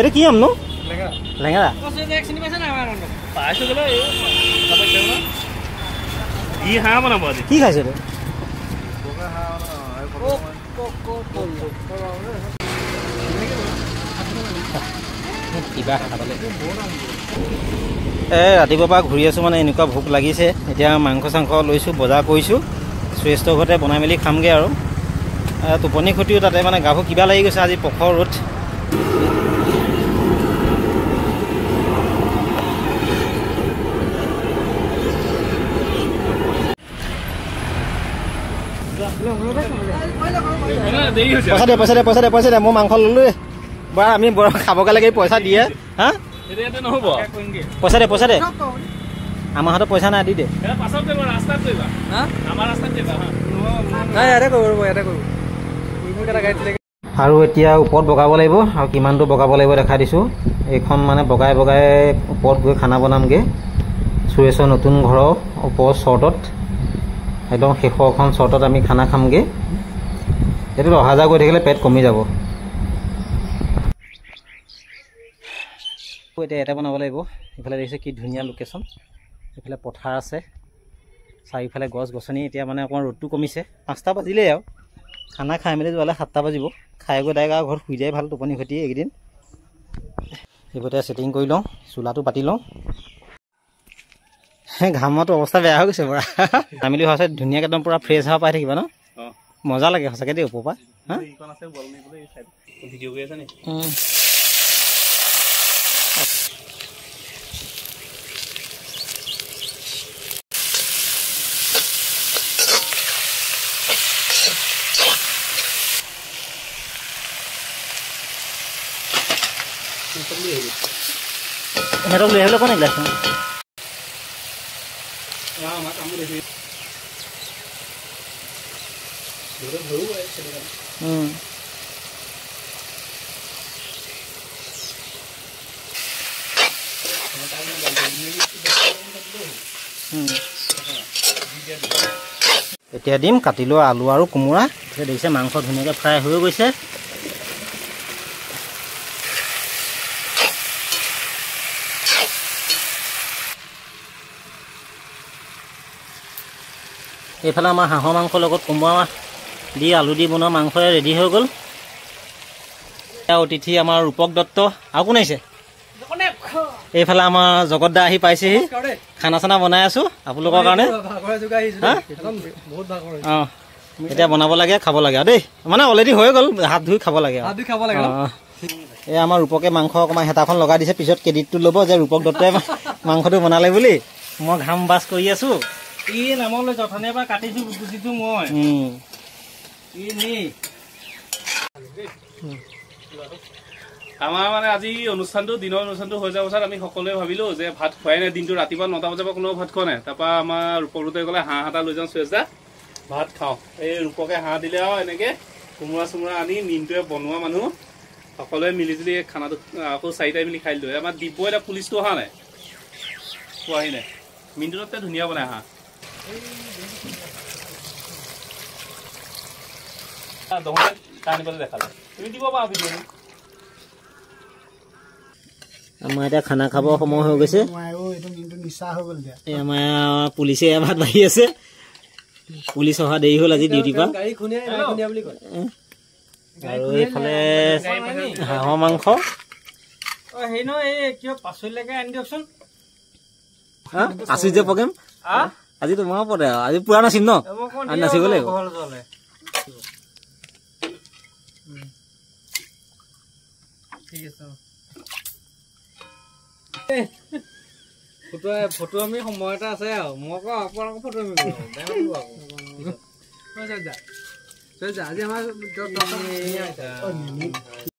এটা কি আম নো লেঙেৰা কি খাইছে এইটো ৰাতিপুৱাৰ পৰা ঘূৰি আছোঁ মানে এনেকুৱা ভোক লাগিছে এতিয়া মাংস চাংস লৈছোঁ বজাৰ কৰিছোঁ সুৰেশৰ ঘৰতে বনাই মেলি খামগৈ আৰু টোপনি ক্ষতিও তাতে মানে গাভৰু কিবা লাগি গৈছে আজি পখৰ ৰ'দ পইচা দে মই মাংস ললো বাৰু আমি খাবগে লাগে পইচা দিয়ে হা পইচা দে আমাৰ হাতত পইচা নাই দি দে আৰু এতিয়া ওপৰত বগাব লাগিব আৰু কিমানটো বগাব লাগিব দেখাই দিছোঁ এইখন মানে বগাই বগাই ওপৰত গৈ খানা বনামগৈ সুৰেশৰ নতুন ঘৰৰ ওপৰৰ চৰ্টত একদম শেষৰখন চৰ্টত আমি খানা খামগৈ এইটো অহা যোৱা কৰি থাকিলে পেট কমি যাব এতিয়া এটা বনাব লাগিব ইফালে দেখিছে কি ধুনীয়া লোকেশ্যন এইফালে পথাৰ আছে চাৰিওফালে গছ গছনি এতিয়া মানে অকণমান ৰ'দটো কমিছে 5টা বাজিলেই আৰু খানা খাই মেলি যোৱালে 7টা বাজিব খাই গৈ ডাইৰেক্ট আৰু ঘৰত শুই যায় ভাল টোপনি ক্ষতি এইকেইদিন এইবোৰতে ছেটিং কৰি লওঁ চোলাটো পাতি লওঁ ঘামতো অৱস্থা বেয়া হৈ গৈছে পুৰা নামিলি হোৱা ধুনীয়াকৈ একদম পুৰা ফ্ৰেছ হাৱা পাই থাকিবা ন মজা লাগে সঁচাকৈ দেই ওপৰৰ পৰা সিহঁতক লৈ আহিলে কোনে গ্লাছ এতিয়া দিম কাটি লোৱা আলু আৰু কোমোৰা দেখিছে মাংস ধুনীয়াকৈ ফ্ৰাই হৈ গৈছে এইফালে আমাৰ হাঁহৰ মাংসৰ লগত কোমোৰা দি আলু দি বনোৱা মাংস ৰেডি হৈ গ'ল অতিথি আমাৰ ৰূপক দত্ত আৰু কোন আহিছে এইফালে আমাৰ জগত দা আহি পাইছেহি খানা চানা বনাই আছো আপোনালোকৰ কাৰণে অঁ এতিয়া বনাব লাগে খাব লাগে আৰু দেই মানে অলৰেডি হৈ গ'ল হাত ধুই খাব লাগে এই আমাৰ ৰূপকে মাংস অকণমান হেতাখন লগাই দিছে পিছত ক্ৰেডিটটো ল'ব যে ৰূপক দত্তই মাংসটো বনালে বুলি মই ঘাম বাছ কৰি আছো ই নামলৈ যথনে পৰা কাটিছো বুজিছো মই আমাৰ মানে আজি অনুষ্ঠানটো দিনৰ অনুষ্ঠানটো হৈ যোৱাৰ পাছত আমি সকলোৱে ভাবিলো যে ভাত খোৱাই নাই দিনটো ৰাতিপুৱা 9টা বজাৰ পৰা কোনো ভাত খোৱা নাই তাৰপৰা আমাৰ ৰূপকতে গ'লে হাঁহ এটা লৈ যাওঁ সুৰেশ দা ভাত খাওঁ এই ৰূপকে হাঁহ দিলে আৰু এনেকৈ কোমোৰা চোমোৰা আনি নিমটোৱে বনোৱা মানুহ সকলোৱে মিলিজুলি খানাটো আকৌ 4টাই মিলি খাই দিলোঁ আমাৰ ডিপু এতিয়া পুলিচটো অহা নাই পোৱাহি নাই মিনটোতে ধুনীয়া বনাই হাঁহ দেখালে তুমি দিব পাৰা ভিডিঅ'টো আমাৰ এতিয়া খানা খাব সময় হৈ গৈছে আমাৰ পুলিচে ভাত বাঢ়ি আছে পুলিচ অহা দেৰি হ'ল আজি ডিউটিৰ পৰা আৰু এইফালে হাঁহৰ মাংস আছো যে প্ৰগ্ৰেম আজি তোমাৰ ওপৰতে আজি পুৰা নাচিম ন আজি নাচিব লাগিব ফটো আমি সময় এটা আছে আৰু মই আকৌ আপোনালোকৰ ফটো আমি আজি আমাৰ